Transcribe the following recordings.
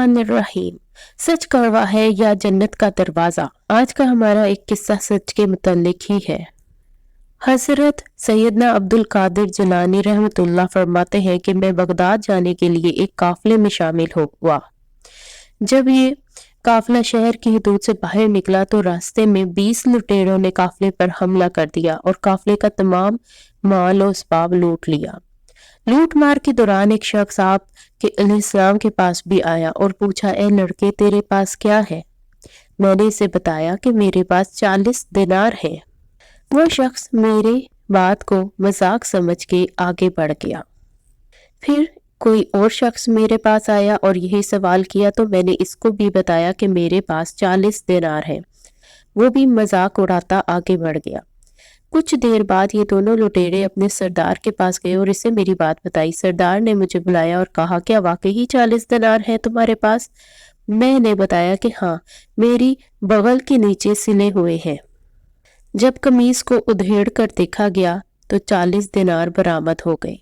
बिस्मिल्लाहिर्रहमानिर्रहीम। सच कड़वा है या जन्नत का दरवाजा। आज का हमारा एक किस्सा सच के मुतल्लिक ही है। हजरत सैयदना अब्दुल कादिर जिलानी रहमतुल्लाह फरमाते हैं कि मैं बगदाद जाने के लिए एक काफिले में शामिल हुआ। जब ये काफिला शहर की हदूद से बाहर निकला तो रास्ते में 20 लुटेरों ने काफिले पर हमला कर दिया और काफिले का तमाम माल और असबाब लूट लिया। लूट मार के दौरान एक शख्स आप के अलैहिस्सलाम के पास भी आया और पूछा, ए लड़के, तेरे पास क्या है? मैंने इसे बताया कि मेरे पास 40 दिनार है। वो शख्स मेरे बात को मजाक समझ के आगे बढ़ गया। फिर कोई और शख्स मेरे पास आया और यही सवाल किया तो मैंने इसको भी बताया कि मेरे पास 40 दिनार है। वो भी मजाक उड़ाता आगे बढ़ गया। कुछ देर बाद ये दोनों लुटेरे अपने सरदार के पास गए और इसे मेरी बात बताई। सरदार ने मुझे बुलाया और कहा, क्या वाकई 40 दिनार है तुम्हारे पास? मैंने बताया कि हाँ, मेरी बगल के नीचे सिले हुए हैं। जब कमीज को उधेड़ कर देखा गया तो 40 दिनार बरामद हो गए।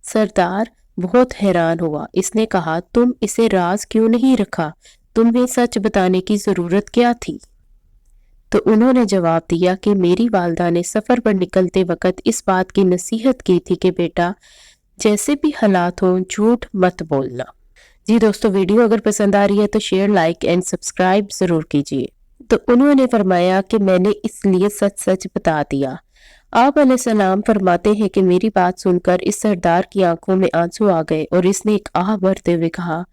सरदार बहुत हैरान हुआ। इसने कहा, तुम इसे राज क्यों नहीं रखा? तुम्हें सच बताने की जरूरत क्या थी? तो उन्होंने जवाब दिया कि मेरी वालदा ने सफर पर निकलते वक्त इस बात की नसीहत की थी कि बेटा, जैसे भी हालात हो झूठ मत बोलना। जी दोस्तों, वीडियो अगर पसंद आ रही है तो शेयर, लाइक एंड सब्सक्राइब जरूर कीजिए। तो उन्होंने फरमाया कि मैंने इसलिए सच सच बता दिया। आप अलैहिस्सलाम फरमाते हैं कि मेरी बात सुनकर इस सरदार की आंखों में आंसू आ गए और इसने एक आह भरते हुए कहा,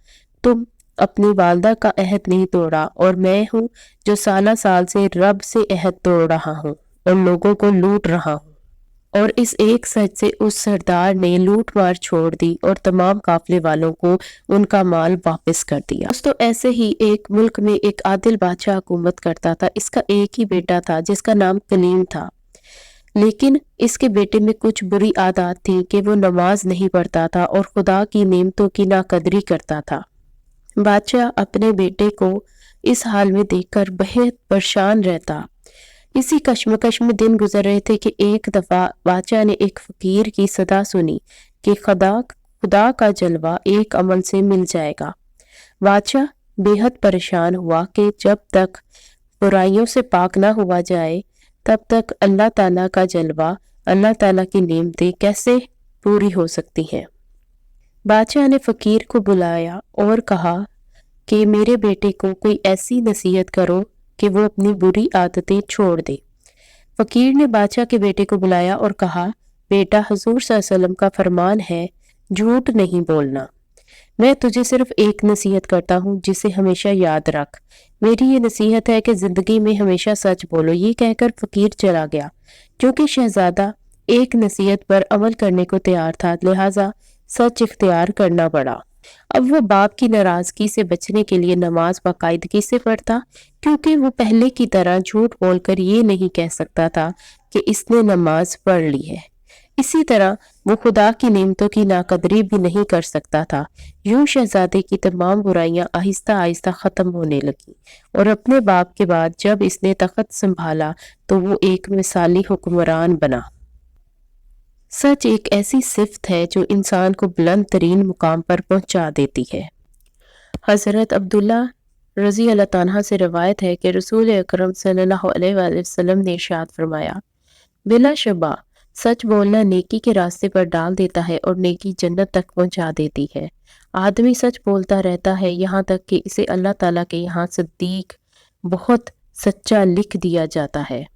तुम अपनी वालदा का अहद नहीं तोड़ा और मैं हूँ जो साल से रब से अहद तोड़ रहा हूँ और लोगों को लूट रहा हूँ। और इस एक सच से उस सरदार ने लूट मार छोड़ दी और तमाम काफिले वालों को उनका माल वापस कर दिया। दोस्तों, ऐसे ही एक मुल्क में एक आदिल बादशाह हुकूमत करता था। इसका एक ही बेटा था जिसका नाम कलीम था, लेकिन इसके बेटे में कुछ बुरी आदत थी कि वो नमाज नहीं पढ़ता था और खुदा की नेमतों की नाकदरी करता था। बादशाह अपने बेटे को इस हाल में देखकर बेहद परेशान रहता। इसी कश्मकश में दिन गुजर रहे थे कि एक दफा बादशाह ने एक फकीर की सदा सुनी कि खुदा का जलवा एक अमल से मिल जाएगा। बादशाह बेहद परेशान हुआ कि जब तक बुराइयों से पाक ना हुआ जाए तब तक अल्लाह ताला का जलवा, अल्लाह ताला की नेमतें कैसे पूरी हो सकती हैं। बादशाह ने फकीर को बुलाया और कहा कि मेरे बेटे को कोई ऐसी नसीहत करो कि वो अपनी बुरी आदतें छोड़ दे। फकीर ने बादशाह के बेटे को बुलाया और कहा, बेटा, हुजूर सल्लल्लाहु अलैहि वसल्लम का फरमान है, झूठ नहीं बोलना। मैं तुझे सिर्फ एक नसीहत करता हूँ जिसे हमेशा याद रख। मेरी ये नसीहत है कि जिंदगी में हमेशा सच बोलो। ये कहकर फकीर चला गया। क्योंकि शहजादा एक नसीहत पर अमल करने को तैयार था, लिहाजा सच इख्तियार करना पड़ा। अब वो बाप की नाराजगी से बचने के लिए नमाज बाकायदगी से पढ़ता, क्योंकि वो पहले की तरह झूठ बोलकर ये नहीं कह सकता था कि इसने नमाज पढ़ ली है। इसी तरह वो खुदा की नेमतों की नाकदरी भी नहीं कर सकता था। यूं शहजादे की तमाम बुराइयां आहिस्ता आहिस्ता खत्म होने लगी और अपने बाप के बाद जब इसने तख्त संभाला तो वो एक मिसाली हुक्मरान बना। सच एक ऐसी सिफ्त है जो इंसान को बुलंद तरीन मुकाम पर पहुंचा देती है। हजरत अब्दुल्ला रजी अल्लाह तआला से रवायत है कि रसूल अकरम सल्लल्लाहु अलैहि वसल्लम ने इरशाद फरमाया, बिला शबा सच बोलना नेकी के रास्ते पर डाल देता है और नेकी जन्नत तक पहुंचा देती है। आदमी सच बोलता रहता है यहाँ तक कि इसे अल्लाह ताला के यहाँ सिद्दीक, बहुत सच्चा लिख दिया जाता है।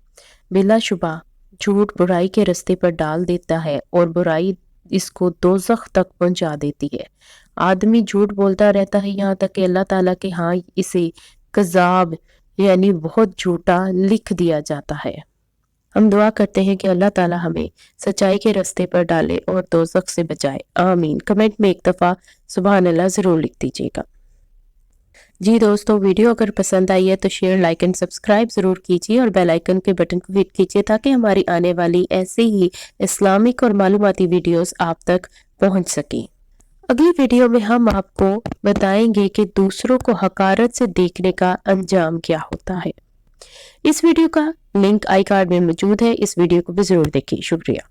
बिला शुबा झूठ बुराई के रास्ते पर डाल देता है और बुराई इसको दोज़ख तक पहुंचा देती है। आदमी झूठ बोलता रहता है यहाँ तक कि अल्लाह ताला के यहाँ इसे कज़ाब यानी बहुत झूठा लिख दिया जाता है। हम दुआ करते हैं कि अल्लाह ताला हमें सच्चाई के रास्ते पर डाले और दोज़ख से बचाए। आमीन। कमेंट में एक दफ़ा सुभान अल्लाह ज़रूर लिख दीजिएगा। जी दोस्तों, वीडियो अगर पसंद आई है तो शेयर, लाइक एंड सब्सक्राइब जरूर कीजिए और बेल आइकन के बटन को हिट कीजिए ताकि हमारी आने वाली ऐसे ही इस्लामिक और मालूमाती वीडियोस आप तक पहुंच सकें। अगली वीडियो में हम आपको बताएंगे कि दूसरों को हकारत से देखने का अंजाम क्या होता है। इस वीडियो का लिंक आई कार्ड में मौजूद है। इस वीडियो को भी जरूर देखिए। शुक्रिया।